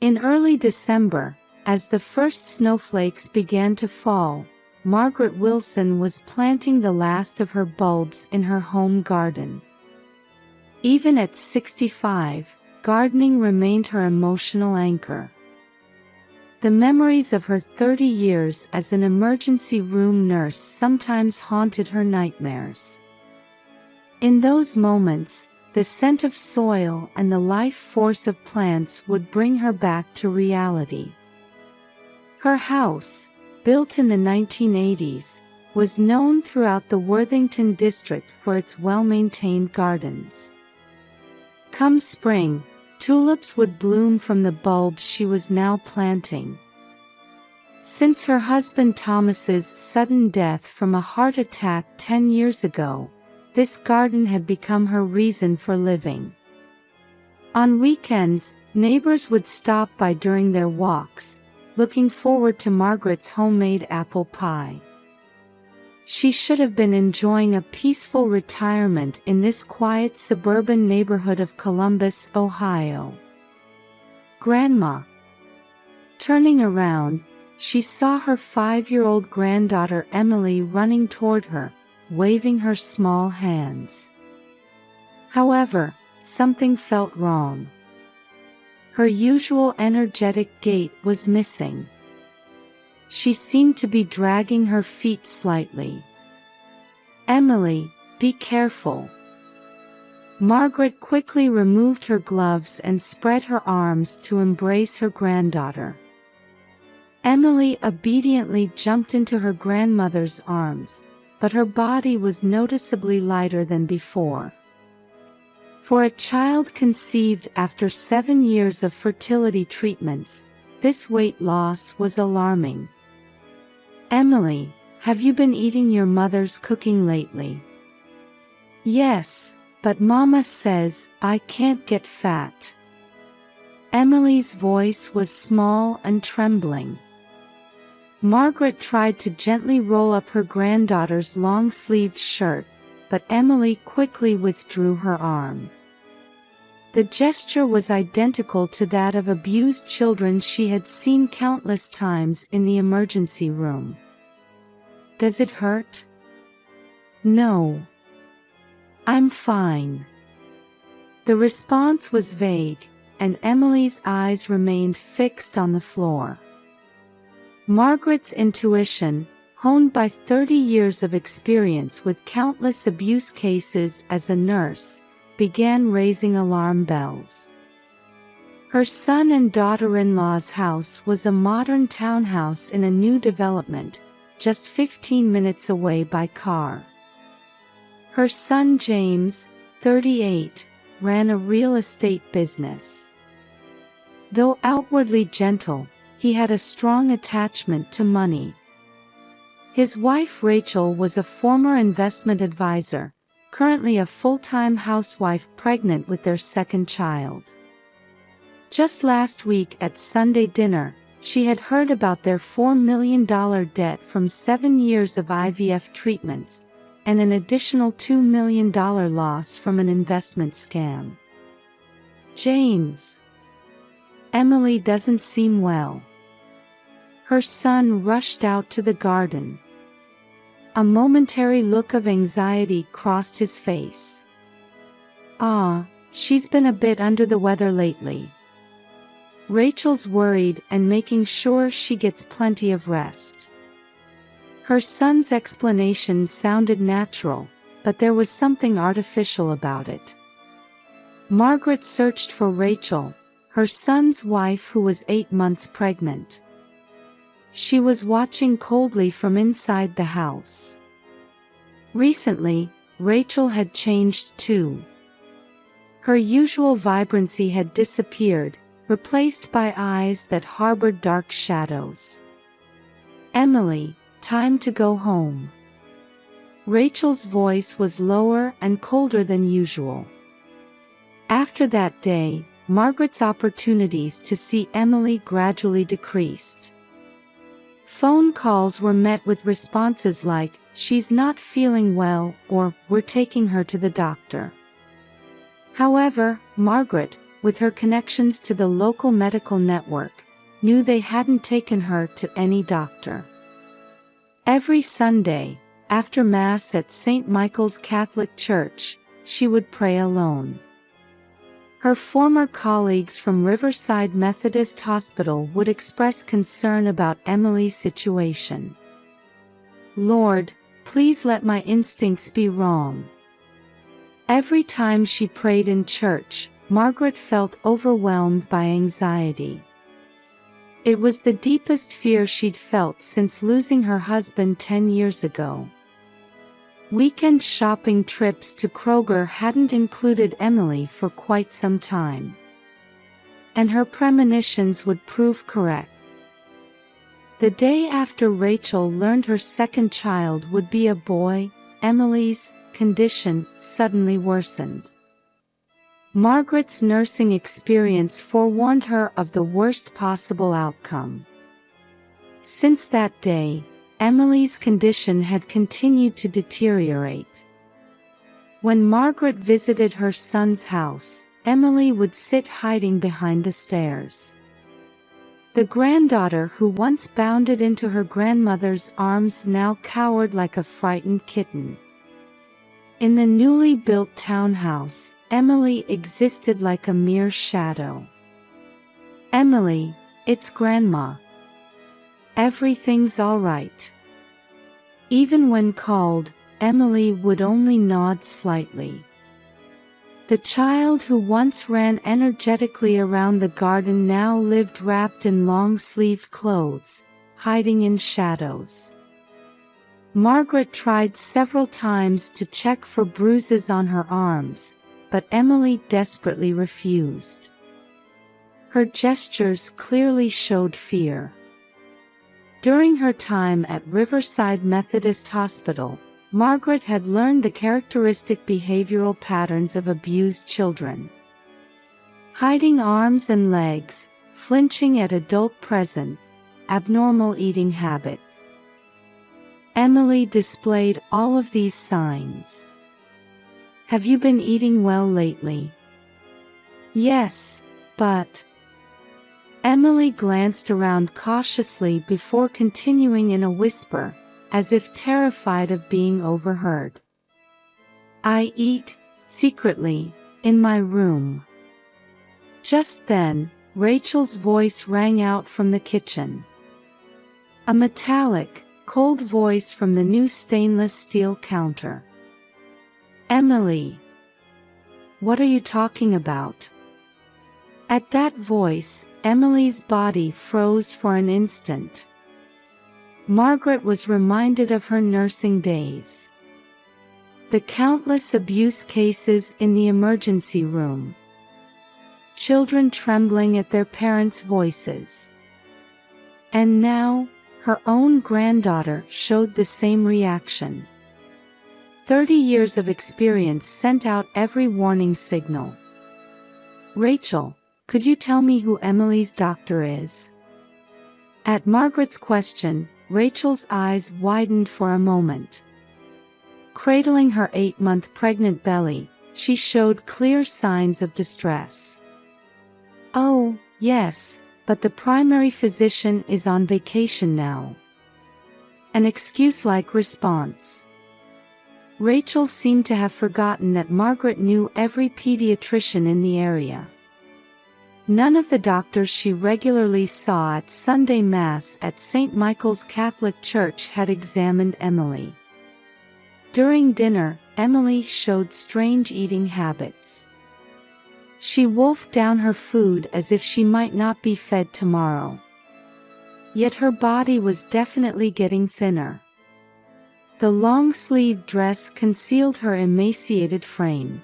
In early December, as the first snowflakes began to fall, Margaret Wilson was planting the last of her bulbs in her home garden. Even at 65, gardening remained her emotional anchor. The memories of her 30 years as an emergency room nurse sometimes haunted her nightmares. In those moments, the scent of soil and the life force of plants would bring her back to reality. Her house, built in the 1980s, was known throughout the Worthington district for its well-maintained gardens. Come spring, tulips would bloom from the bulbs she was now planting. Since her husband Thomas's sudden death from a heart attack 10 years ago, this garden had become her reason for living. On weekends, neighbors would stop by during their walks, looking forward to Margaret's homemade apple pie. She should have been enjoying a peaceful retirement in this quiet suburban neighborhood of Columbus, Ohio. Grandma. Turning around, she saw her 5-year-old granddaughter Emily running toward her, waving her small hands. However, something felt wrong. Her usual energetic gait was missing. She seemed to be dragging her feet slightly. "Emily, be careful." Margaret quickly removed her gloves and spread her arms to embrace her granddaughter. Emily obediently jumped into her grandmother's arms, but her body was noticeably lighter than before. For a child conceived after 7 years of fertility treatments, this weight loss was alarming. "Emily, have you been eating your mother's cooking lately?" "Yes, but Mama says I can't get fat." Emily's voice was small and trembling. Margaret tried to gently roll up her granddaughter's long-sleeved shirt, but Emily quickly withdrew her arm. The gesture was identical to that of abused children she had seen countless times in the emergency room. "Does it hurt?" "No. I'm fine." The response was vague, and Emily's eyes remained fixed on the floor. Margaret's intuition, honed by 30 years of experience with countless abuse cases as a nurse, began raising alarm bells. Her son and daughter-in-law's house was a modern townhouse in a new development, just 15 minutes away by car. Her son James, 38, ran a real estate business. Though outwardly gentle, he had a strong attachment to money. His wife Rachel was a former investment advisor, currently a full-time housewife pregnant with their second child. Just last week at Sunday dinner, she had heard about their $4 million debt from 7 years of IVF treatments, and an additional $2 million loss from an investment scam. "James. Emily doesn't seem well." Her son rushed out to the garden. A momentary look of anxiety crossed his face. She's been a bit under the weather lately. Rachel's worried and making sure she gets plenty of rest." Her son's explanation sounded natural, but there was something artificial about it. Margaret searched for Rachel, her son's wife who was 8 months pregnant. She was watching coldly from inside the house. Recently, Rachel had changed too. Her usual vibrancy had disappeared, replaced by eyes that harbored dark shadows. "Emily, time to go home." Rachel's voice was lower and colder than usual. After that day, Margaret's opportunities to see Emily gradually decreased. Phone calls were met with responses like, "She's not feeling well," or "We're taking her to the doctor." However, Margaret, with her connections to the local medical network, knew they hadn't taken her to any doctor. Every Sunday, after Mass at St. Michael's Catholic Church, she would pray alone. Her former colleagues from Riverside Methodist Hospital would express concern about Emily's situation. "Lord, please let my instincts be wrong." Every time she prayed in church, Margaret felt overwhelmed by anxiety. It was the deepest fear she'd felt since losing her husband 10 years ago. Weekend shopping trips to Kroger hadn't included Emily for quite some time. And her premonitions would prove correct. The day after Rachel learned her second child would be a boy, Emily's condition suddenly worsened. Margaret's nursing experience forewarned her of the worst possible outcome. Since that day, Emily's condition had continued to deteriorate. When Margaret visited her son's house, Emily would sit hiding behind the stairs. The granddaughter who once bounded into her grandmother's arms now cowered like a frightened kitten. In the newly built townhouse, Emily existed like a mere shadow. "Emily, it's Grandma. Everything's all right." Even when called, Emily would only nod slightly. The child who once ran energetically around the garden now lived wrapped in long-sleeved clothes, hiding in shadows. Margaret tried several times to check for bruises on her arms, but Emily desperately refused. Her gestures clearly showed fear. During her time at Riverside Methodist Hospital, Margaret had learned the characteristic behavioral patterns of abused children. Hiding arms and legs, flinching at adult presence, abnormal eating habits. Emily displayed all of these signs. "Have you been eating well lately?" "Yes, but..." Emily glanced around cautiously before continuing in a whisper, as if terrified of being overheard. "I eat, secretly, in my room." Just then, Rachel's voice rang out from the kitchen. A metallic, cold voice from the new stainless steel counter. "Emily, what are you talking about?" At that voice, Emily's body froze for an instant. Margaret was reminded of her nursing days. The countless abuse cases in the emergency room. Children trembling at their parents' voices. And now, her own granddaughter showed the same reaction. 30 years of experience sent out every warning signal. "Rachel, could you tell me who Emily's doctor is?" At Margaret's question, Rachel's eyes widened for a moment. Cradling her 8-month pregnant belly, she showed clear signs of distress. "Oh, yes, but the primary physician is on vacation now." An excuse-like response. Rachel seemed to have forgotten that Margaret knew every pediatrician in the area. None of the doctors she regularly saw at Sunday Mass at St. Michael's Catholic Church had examined Emily. During dinner, Emily showed strange eating habits. She wolfed down her food as if she might not be fed tomorrow. Yet her body was definitely getting thinner. The long-sleeved dress concealed her emaciated frame.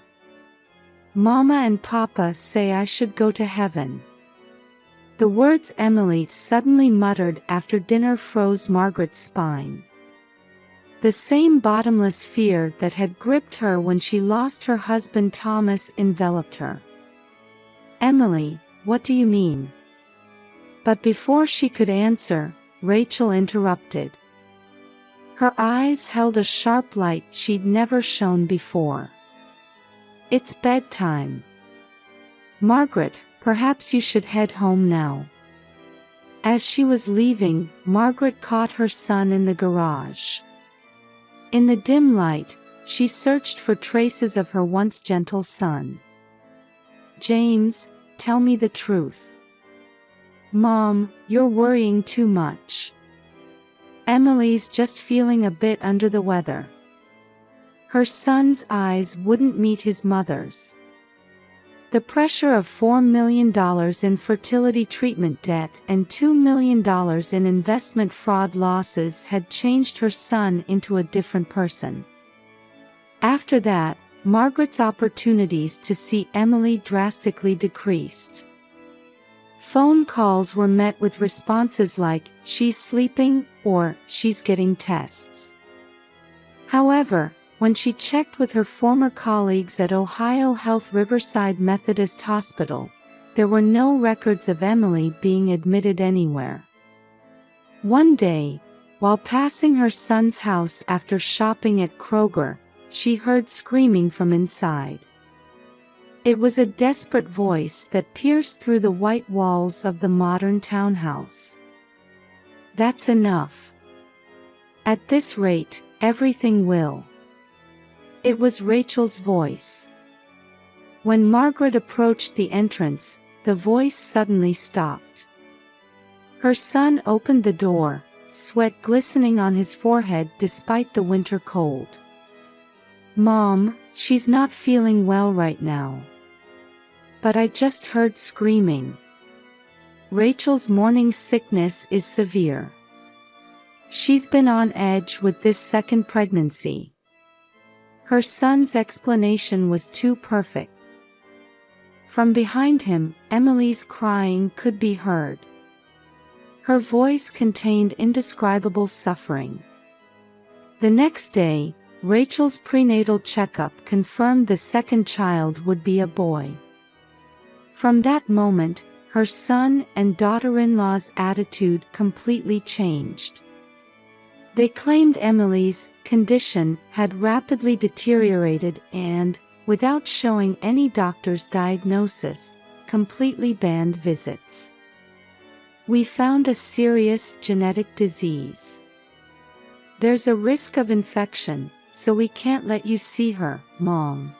"Mama and Papa say I should go to heaven." The words Emily suddenly muttered after dinner froze Margaret's spine. The same bottomless fear that had gripped her when she lost her husband Thomas enveloped her. "Emily, what do you mean?" But before she could answer, Rachel interrupted. Her eyes held a sharp light she'd never shown before. "It's bedtime." Margaret, perhaps you should head home now." As she was leaving, Margaret caught her son in the garage. In the dim light, she searched for traces of her once gentle son. "James, tell me the truth." "Mom, you're worrying too much. Emily's just feeling a bit under the weather." Her son's eyes wouldn't meet his mother's. The pressure of $4 million in fertility treatment debt and $2 million in investment fraud losses had changed her son into a different person. After that, Margaret's opportunities to see Emily drastically decreased. Phone calls were met with responses like, "She's sleeping," or "She's getting tests." However, when she checked with her former colleagues at Ohio Health Riverside Methodist Hospital, there were no records of Emily being admitted anywhere. One day, while passing her son's house after shopping at Kroger, she heard screaming from inside. It was a desperate voice that pierced through the white walls of the modern townhouse. "That's enough. At this rate, everything will." It was Rachel's voice. When Margaret approached the entrance, the voice suddenly stopped. Her son opened the door, sweat glistening on his forehead despite the winter cold. "Mom, she's not feeling well right now." "But I just heard screaming." Rachel's morning sickness is severe. She's been on edge with this second pregnancy. Her son's explanation was too perfect. From behind him, Emily's crying could be heard. Her voice contained indescribable suffering. The next day, Rachel's prenatal checkup confirmed the second child would be a boy. From that moment, her son and daughter-in-law's attitude completely changed. They claimed Emily's condition had rapidly deteriorated and, without showing any doctor's diagnosis, completely banned visits. "We found a serious genetic disease. There's a risk of infection, so we can't let you see her, Mom."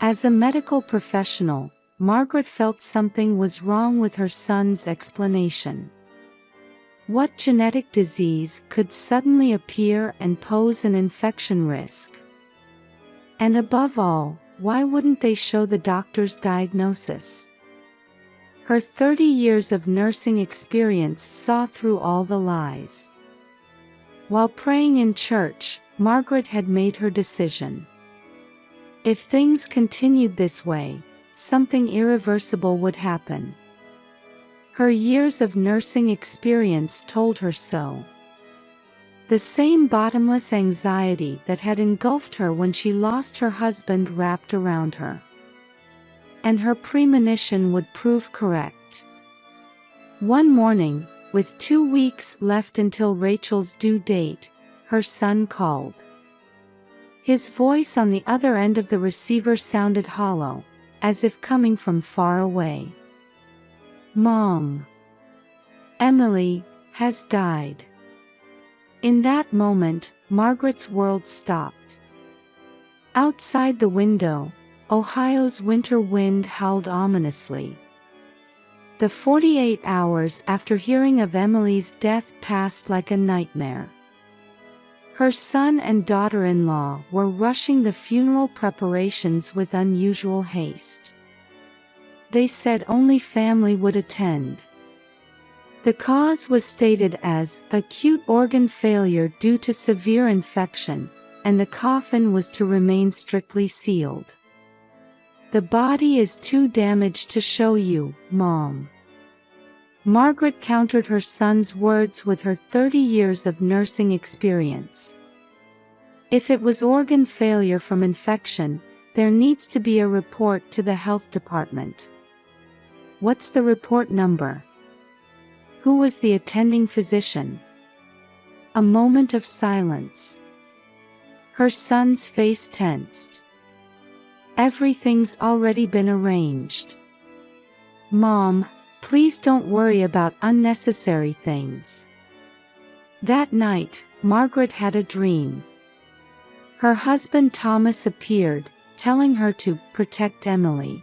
As a medical professional, Margaret felt something was wrong with her son's explanation. What genetic disease could suddenly appear and pose an infection risk? And above all, why wouldn't they show the doctor's diagnosis? Her 30 years of nursing experience saw through all the lies. While praying in church, Margaret had made her decision. If things continued this way, something irreversible would happen. Her years of nursing experience told her so. The same bottomless anxiety that had engulfed her when she lost her husband wrapped around her. And her premonition would prove correct. One morning, with 2 weeks left until Rachel's due date, her son called. His voice on the other end of the receiver sounded hollow, as if coming from far away. "Mom, Emily has died." In that moment, Margaret's world stopped. Outside the window, Ohio's winter wind howled ominously. The 48 hours after hearing of Emily's death passed like a nightmare. Her son and daughter-in-law were rushing the funeral preparations with unusual haste. They said only family would attend. The cause was stated as acute organ failure due to severe infection, and the coffin was to remain strictly sealed. "The body is too damaged to show you, Mom." Margaret countered her son's words with her 30 years of nursing experience. If it was organ failure from infection, there needs to be a report to the health department. What's the report number? Who was the attending physician? A moment of silence. Her son's face tensed. Everything's already been arranged. Mom, please don't worry about unnecessary things. That night, Margaret had a dream. Her husband Thomas appeared, telling her to protect Emily.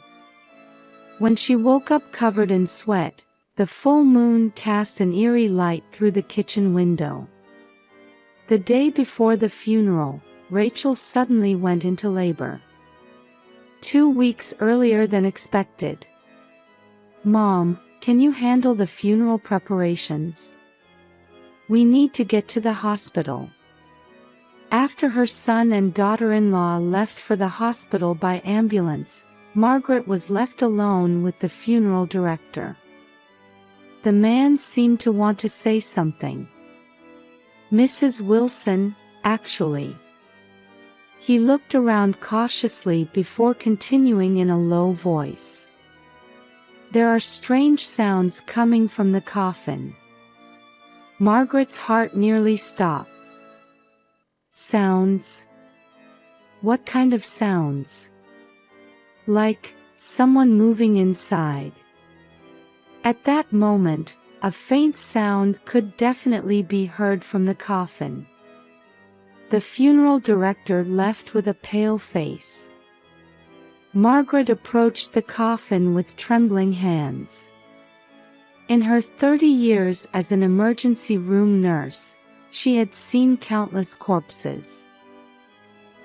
When she woke up covered in sweat, the full moon cast an eerie light through the kitchen window. The day before the funeral, Rachel suddenly went into labor. 2 weeks earlier than expected. Mom, can you handle the funeral preparations? We need to get to the hospital. After her son and daughter-in-law left for the hospital by ambulance, Margaret was left alone with the funeral director. The man seemed to want to say something. Mrs. Wilson, actually. He looked around cautiously before continuing in a low voice. There are strange sounds coming from the coffin. Margaret's heart nearly stopped. Sounds? What kind of sounds? Like someone moving inside. At that moment, a faint sound could definitely be heard from the coffin. The funeral director left with a pale face. Margaret approached the coffin with trembling hands. In her 30 years as an emergency room nurse, she had seen countless corpses.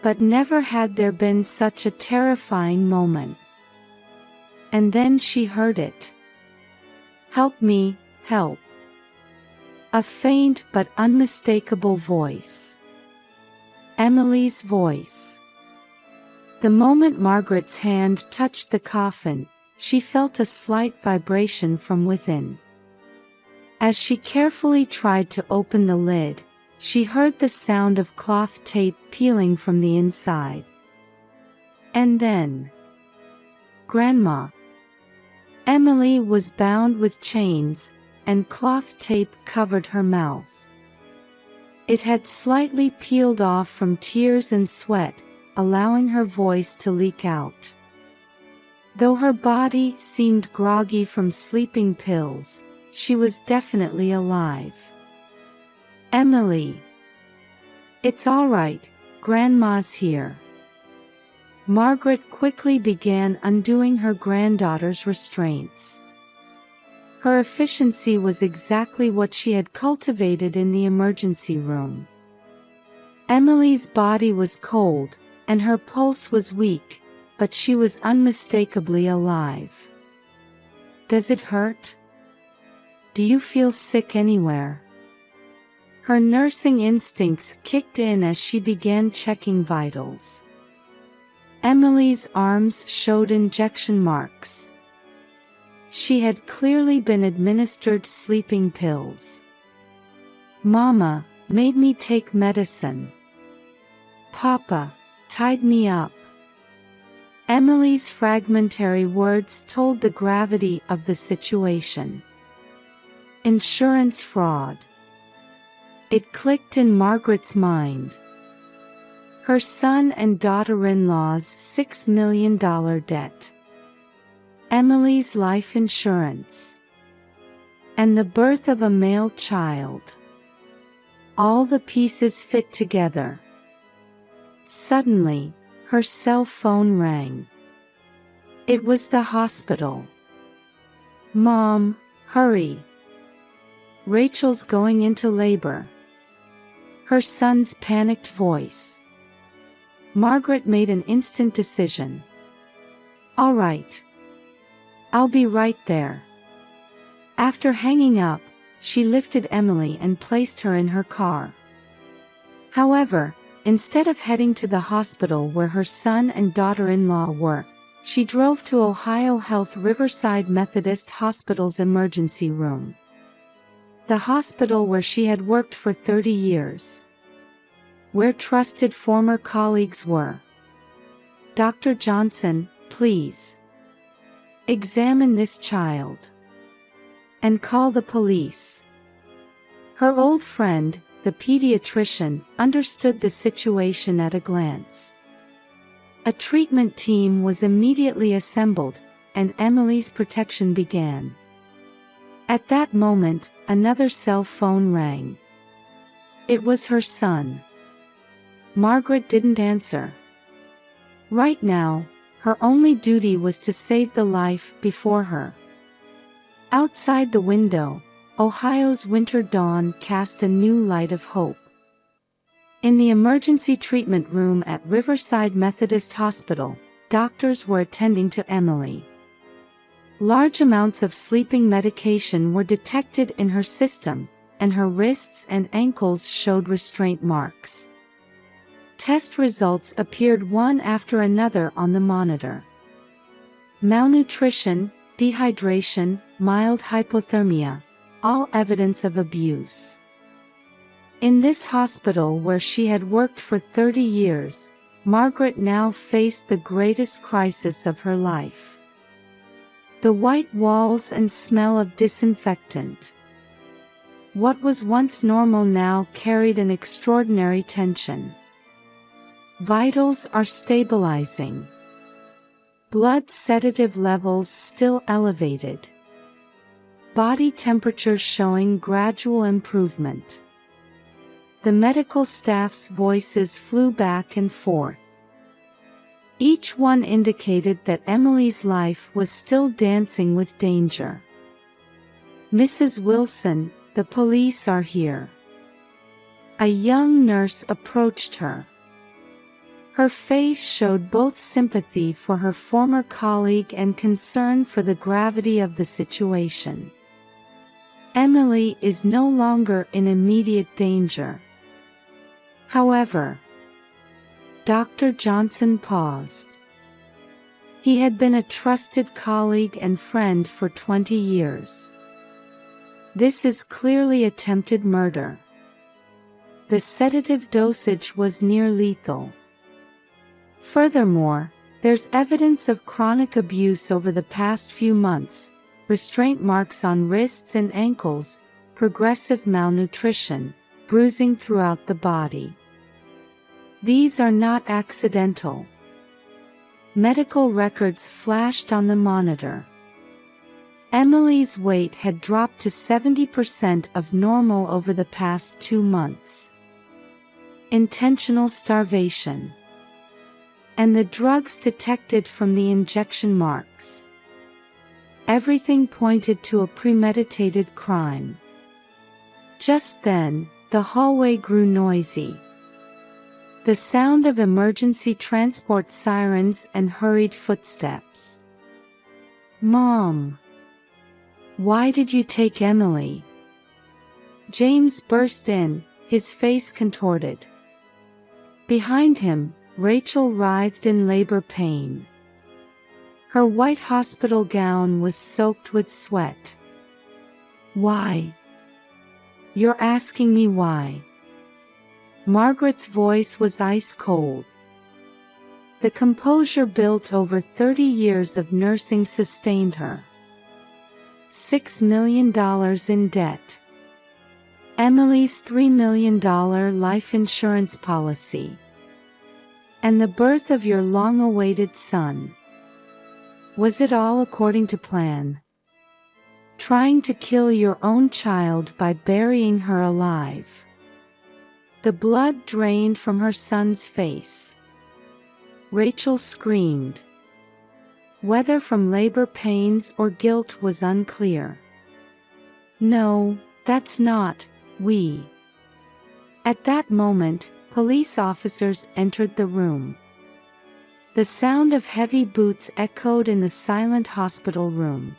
But never had there been such a terrifying moment. And then she heard it. Help me, help. A faint but unmistakable voice. Emily's voice. The moment Margaret's hand touched the coffin, she felt a slight vibration from within. As she carefully tried to open the lid, she heard the sound of cloth tape peeling from the inside. And then, Grandma. Emily was bound with chains, and cloth tape covered her mouth. It had slightly peeled off from tears and sweat, allowing her voice to leak out. Though her body seemed groggy from sleeping pills, she was definitely alive. Emily. It's all right, Grandma's here. Margaret quickly began undoing her granddaughter's restraints. Her efficiency was exactly what she had cultivated in the emergency room. Emily's body was cold, and her pulse was weak, but she was unmistakably alive. Does it hurt? Do you feel sick anywhere? Her nursing instincts kicked in as she began checking vitals. Emily's arms showed injection marks. She had clearly been administered sleeping pills. Mama made me take medicine. Papa tied me up. Emily's fragmentary words told the gravity of the situation. Insurance fraud. It clicked in Margaret's mind. Her son and daughter-in-law's $6 million debt. Emily's life insurance. And the birth of a male child. All the pieces fit together. Suddenly, her cell phone rang. It was the hospital. Mom, hurry. Rachel's going into labor. Her son's panicked voice. Margaret made an instant decision. All right. I'll be right there. After hanging up, she lifted Emily and placed her in her car. However, instead of heading to the hospital where her son and daughter-in-law were, she drove to Ohio Health Riverside Methodist Hospital's emergency room. The hospital where she had worked for 30 years. Where trusted former colleagues were. Dr. Johnson, please. Examine this child. And call the police. Her old friend, the pediatrician, understood the situation at a glance. A treatment team was immediately assembled, and Emily's protection began. At that moment, another cell phone rang. It was her son. Margaret didn't answer. Right now, her only duty was to save the life before her. Outside the window, Ohio's winter dawn cast a new light of hope. In the emergency treatment room at Riverside Methodist Hospital, doctors were attending to Emily. Large amounts of sleeping medication were detected in her system, and her wrists and ankles showed restraint marks. Test results appeared one after another on the monitor. Malnutrition, dehydration, mild hypothermia, all evidence of abuse. In this hospital where she had worked for 30 years, Margaret now faced the greatest crisis of her life. The white walls and smell of disinfectant. What was once normal now carried an extraordinary tension. Vitals are stabilizing. Blood sedative levels still elevated. Body temperature showing gradual improvement. The medical staff's voices flew back and forth. Each one indicated that Emily's life was still dancing with danger. "Mrs. Wilson, the police are here." A young nurse approached her. Her face showed both sympathy for her former colleague and concern for the gravity of the situation. Emily is no longer in immediate danger. However, Dr. Johnson paused. He had been a trusted colleague and friend for 20 years. This is clearly attempted murder. The sedative dosage was near lethal. Furthermore, there's evidence of chronic abuse over the past few months, restraint marks on wrists and ankles, progressive malnutrition, bruising throughout the body. These are not accidental. Medical records flashed on the monitor. Emily's weight had dropped to 70% of normal over the past 2 months. Intentional starvation. And the drugs detected from the injection marks. Everything pointed to a premeditated crime. Just then, the hallway grew noisy. The sound of emergency transport sirens and hurried footsteps. "Mom! Why did you take Emily?" James burst in, his face contorted. Behind him, Rachel writhed in labor pain. Her white hospital gown was soaked with sweat. "Why? You're asking me why?" Margaret's voice was ice cold. The composure built over 30 years of nursing sustained her. $6 million in debt. Emily's $3 million life insurance policy. And the birth of your long-awaited son. Was it all according to plan? Trying to kill your own child by burying her alive. The blood drained from her son's face. Rachel screamed. Whether from labor pains or guilt was unclear. "No, that's not, we." At that moment, police officers entered the room. The sound of heavy boots echoed in the silent hospital room.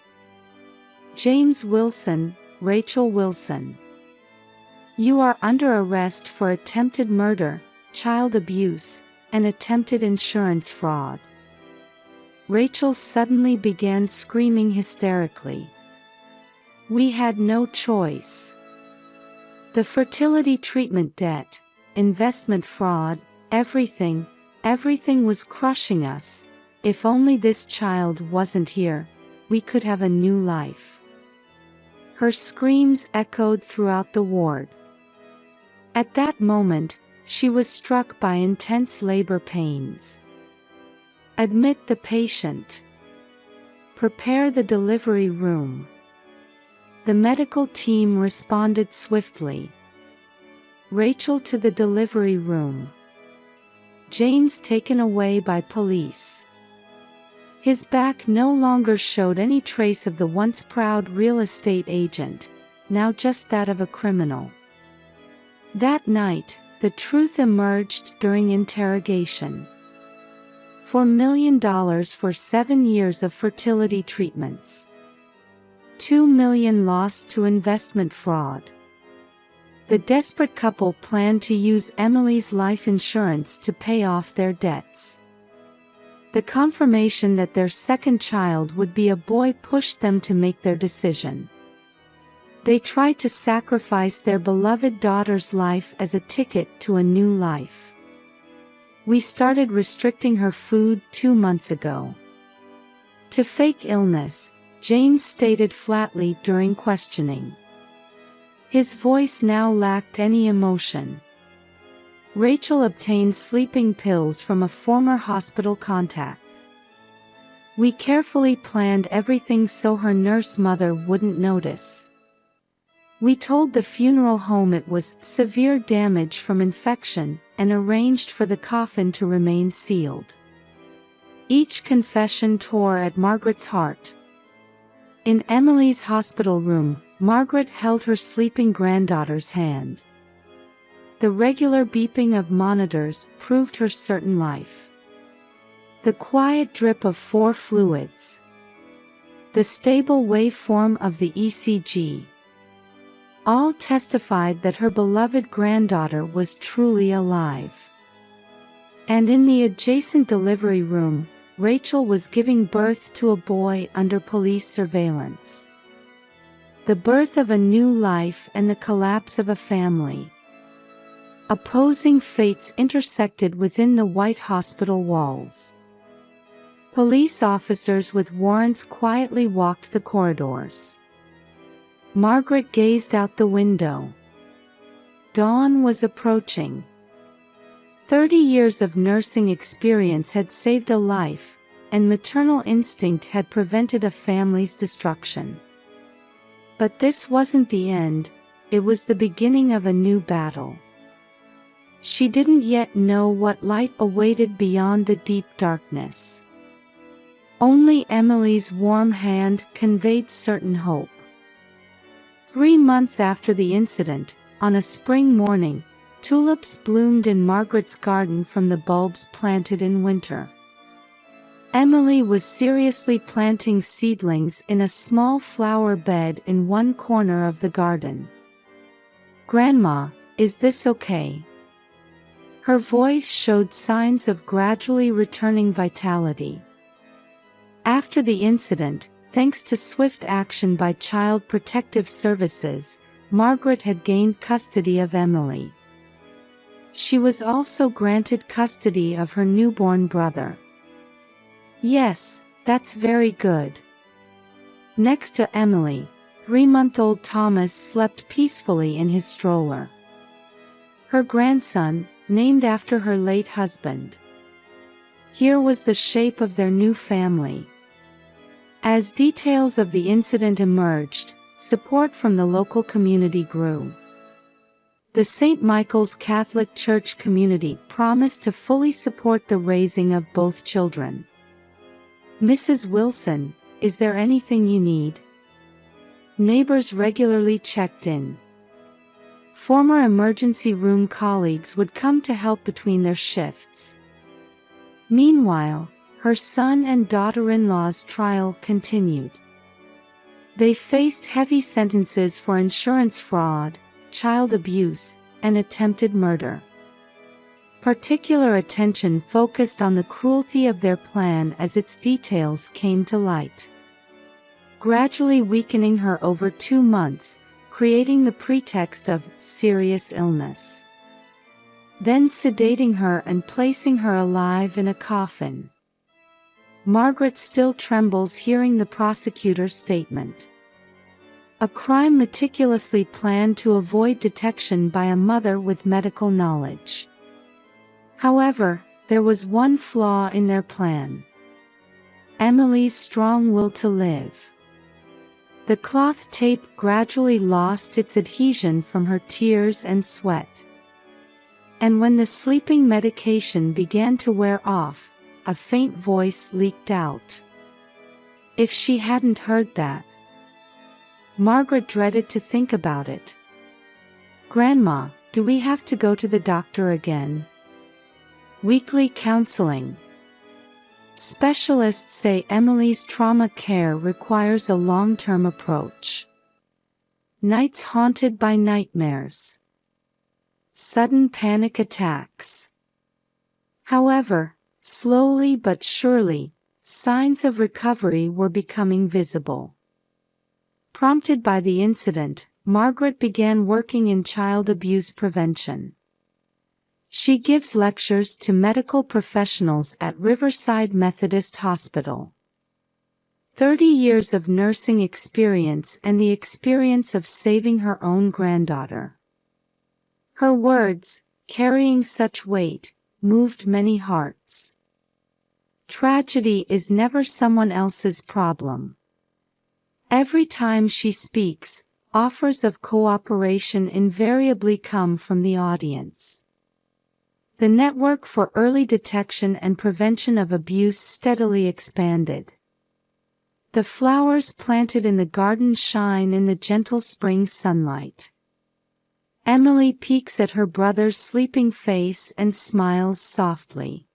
"James Wilson, Rachel Wilson. You are under arrest for attempted murder, child abuse, and attempted insurance fraud." Rachel suddenly began screaming hysterically. "We had no choice. The fertility treatment debt, investment fraud, everything was crushing us. If only this child wasn't here, we could have a new life." Her screams echoed throughout the ward. At that moment, she was struck by intense labor pains. "Admit the patient." "Prepare the delivery room." The medical team responded swiftly. Rachel to the delivery room. James taken away by police. His back no longer showed any trace of the once proud real estate agent, now just that of a criminal. That night, the truth emerged during interrogation. $4 million for 7 years of fertility treatments. $2 million lost to investment fraud. The desperate couple planned to use Emily's life insurance to pay off their debts. The confirmation that their second child would be a boy pushed them to make their decision. They tried to sacrifice their beloved daughter's life as a ticket to a new life. "We started restricting her food 2 months ago." To fake illness, James stated flatly during questioning. His voice now lacked any emotion. Rachel obtained sleeping pills from a former hospital contact. "We carefully planned everything so her nurse mother wouldn't notice. We told the funeral home it was severe damage from infection and arranged for the coffin to remain sealed." Each confession tore at Margaret's heart. In Emily's hospital room, Margaret held her sleeping granddaughter's hand. The regular beeping of monitors proved her certain life. The quiet drip of 4 fluids. The stable waveform of the ECG. All testified that her beloved granddaughter was truly alive. And in the adjacent delivery room, Rachel was giving birth to a boy under police surveillance. The birth of a new life and the collapse of a family. Opposing fates intersected within the White Hospital walls. Police officers with warrants quietly walked the corridors. Margaret gazed out the window. Dawn was approaching. 30 years of nursing experience had saved a life, and maternal instinct had prevented a family's destruction. But this wasn't the end, it was the beginning of a new battle. She didn't yet know what light awaited beyond the deep darkness. Only Emily's warm hand conveyed certain hope. 3 months after the incident, on a spring morning, tulips bloomed in Margaret's garden from the bulbs planted in winter. Emily was seriously planting seedlings in a small flower bed in one corner of the garden. "Grandma, is this okay?" Her voice showed signs of gradually returning vitality. After the incident, thanks to swift action by Child Protective Services, Margaret had gained custody of Emily. She was also granted custody of her newborn brother. "Yes, that's very good." Next to Emily, 3-month-old Thomas slept peacefully in his stroller. Her grandson, named after her late husband. Here was the shape of their new family. As details of the incident emerged, support from the local community grew. The St. Michael's Catholic Church community promised to fully support the raising of both children. "Mrs. Wilson, is there anything you need?" Neighbors regularly checked in. Former emergency room colleagues would come to help between their shifts. Meanwhile, her son and daughter-in-law's trial continued. They faced heavy sentences for insurance fraud, child abuse, and attempted murder. Particular attention focused on the cruelty of their plan as its details came to light. Gradually weakening her over 2 months, creating the pretext of serious illness. Then sedating her and placing her alive in a coffin. Margaret still trembles hearing the prosecutor's statement. A crime meticulously planned to avoid detection by a mother with medical knowledge. However, there was one flaw in their plan. Emily's strong will to live. The cloth tape gradually lost its adhesion from her tears and sweat. And when the sleeping medication began to wear off, a faint voice leaked out. If she hadn't heard that. Margaret dreaded to think about it. "Grandma, do we have to go to the doctor again?" Weekly counseling. Specialists say Emily's trauma care requires a long-term approach. Nights haunted by nightmares. Sudden panic attacks. However, slowly but surely, signs of recovery were becoming visible. Prompted by the incident, Margaret began working in child abuse prevention. She gives lectures to medical professionals at Riverside Methodist Hospital. 30 years of nursing experience and the experience of saving her own granddaughter. Her words, carrying such weight, moved many hearts. Tragedy is never someone else's problem. Every time she speaks, offers of cooperation invariably come from the audience. The network for early detection and prevention of abuse steadily expanded. The flowers planted in the garden shine in the gentle spring sunlight. Emily peeks at her brother's sleeping face and smiles softly.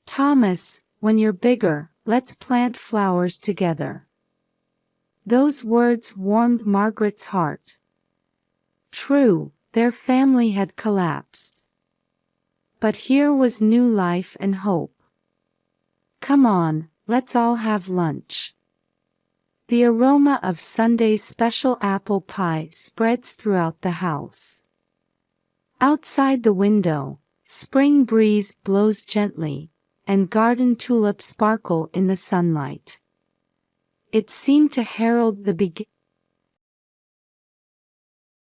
"Thomas, when you're bigger, let's plant flowers together." Those words warmed Margaret's heart. True, their family had collapsed. But here was new life and hope. "Come on, let's all have lunch." The aroma of Sunday's special apple pie spreads throughout the house. Outside the window, spring breeze blows gently, and garden tulips sparkle in the sunlight. It seemed to herald the beginning